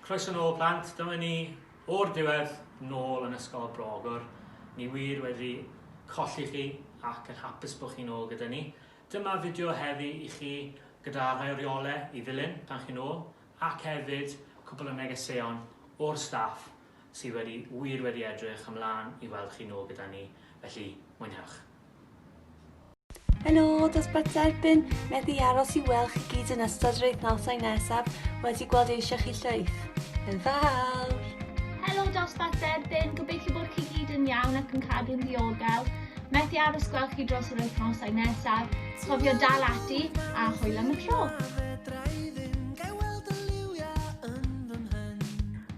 Croeso Nôl plant, dyma ni o'r diwedd nôl yn ysgol Brogwr. Ni wir wedi colli chi ac yn hapus bod chi nôl gyda ni. Dyma fideo heddi i chi gyda rhai o reolau i ddilyn pan chi nôl, ac hefyd cwbl o negeseuon o'r staff sydd wir wedi edrych ymlaen i weld chi nôl gyda ni. Felly, mwynhewch. Helo, dosbarth erbyn. Methu aros i weld chi gyd yn ystod yr wythnosau nesaf wedi gweld eisiau chi llwyth. Yn fawr! Helo, dosbarth erbyn. Gobeithio bod chi gyd yn iawn ac yn cadw'n ddiogel. Methu aros gweld chi dros yr wythnosau nesaf. Cofio dal ati a hwyl am y tro.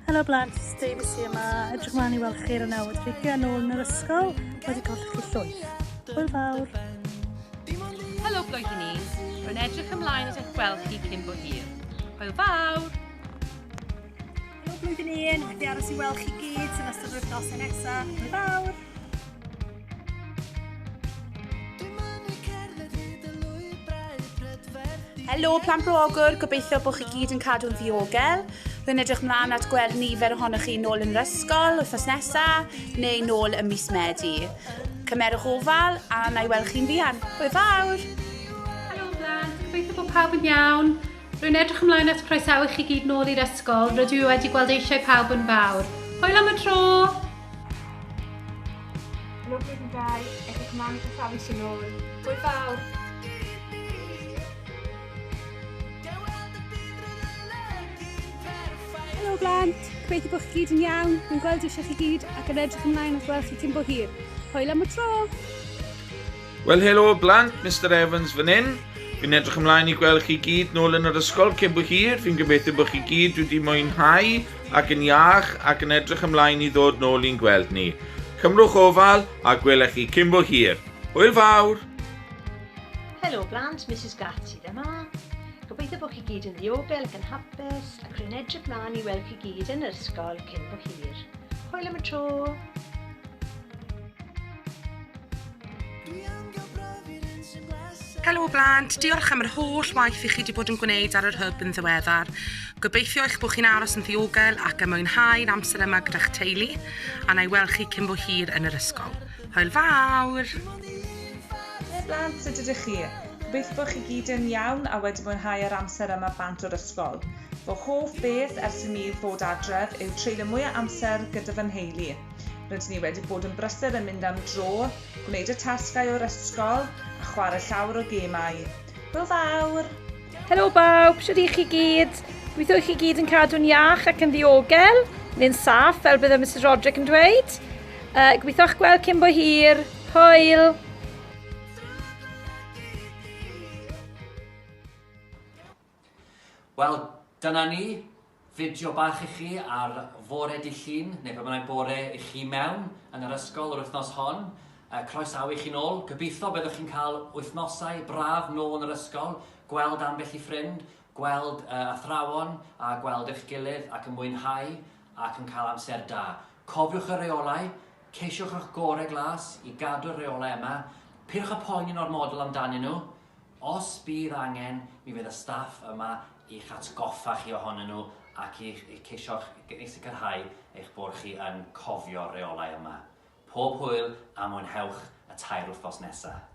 Helo blant, Davies yma. Edrych mlaen i weld chi ar y newid ffeithio nôl yn yr ysgol wedi colli chi llwyth. Hwyl fawr! Helo blwyddyn ni, rwy'n edrych ymlaen at eich gweld chi cyn bo hir. Hwyl fawr! Helo blwyddyn ni, wedi aros i weld chi gyd yn ystod yr wythnosau nesaf. Hwyl fawr! Helo plant Brogwr, gobeithio bod chi gyd yn cadw'n ddiogel. Rwy'n edrych mlaen at gweld nifer ohonoch chi nôl yn yr ysgol wythnos nesaf neu nôl ym mis Medi. Cymerwch ofal a na i weld chi'n fuan. Hwyl fawr! Helo blant, gobeithio bod pawb yn iawn. Rwy'n edrych ymlaen at croesawu chi gyd nôl i'r ysgol. Rydw i wedi gweld eisiau pawb yn fawr. Hwyl am y tro! Helo blwyddyn 2, edrych ymlaen i croesawu chi nôl. Hwyl fawr! Helo blant, gobeithio bod chi gyd yn iawn. Rwy'n gweld eisiau chi gyd ac yn edrych ymlaen at weld chi cyn bo hir. Hwyl am y tro! Wel, helo blant, Mr Evans fan hyn. Fi'n edrych ymlaen i gweld chi gyd nôl yn yr ysgol cyn bo hir. Fi'n gobeithio bod chi gyd wedi mwynhau ac yn iach ac yn edrych ymlaen i ddod nôl i'n gweld ni. Cymrwch ofal a gwelech chi cyn bo hir. Hwyl fawr! Helo blant, Mrs Gatti yma. Gobeithio bod chi gyd yn ddiogel ac yn hapus ac rwy'n edrych mlaen i weld chi gyd yn yr ysgol cyn bo hir. Hwyl am y tro! Helo blant, diolch am yr holl waith i chi wedi bod yn gwneud ar yr hwb yn ddiweddar. Gobeithio eich bod chi'n aros yn ddiogel ac yn mwynhau'r amser yma gyda'ch teulu a na i weld chi cyn bo hir yn yr ysgol. Hwyl fawr! Helo blant, sut ydych chi? Gobeithio bod chi gyd yn iawn a wedi mwynhau'r amser yma bant o'r ysgol. Fy hoff beth ers i mi fod adref yw treulio mwy o amser gyda fy nheulu. Rydyn ni wedi bod yn brysur yn mynd am dro, gwneud y tasgau o'r ysgol a chwarae llawer o gemau. Hwyl fawr! Helo bawb, sut ydych chi gyd? Gobeithio chi gyd yn cadw'n iach ac yn ddiogel, neu'n saff fel bydde Mrs Roderick yn dweud. Gobeithio eich gweld cyn bo hir. Hwyl! Wel, dyna ni. Fideo bach i chi ar fore Dydd Llun, neu pe bynnag bore i chi mewn yn yr ysgol yr wythnos hon. Croesawu chi nôl. Gobeithio byddwch chi'n cael wythnosau braf nôl yn yr ysgol, gweld ambell i ffrind, gweld athrawon a gweld eich gilydd ac yn mwynhau ac yn cael amser da. Cofiwch y reolau, ceisiwch eich gorau glas i gadw'r reolau yma. Pidwch y poen o'r model amdanyn nhw. Os bydd angen, mi fydd y staff yma i'ch atgoffa chi ohonyn nhw ac i ceisio'ch i sicrhau eich bod chi yn cofio reolau yma. Pob hwyl a mwynhewch y tair wythnos nesaf.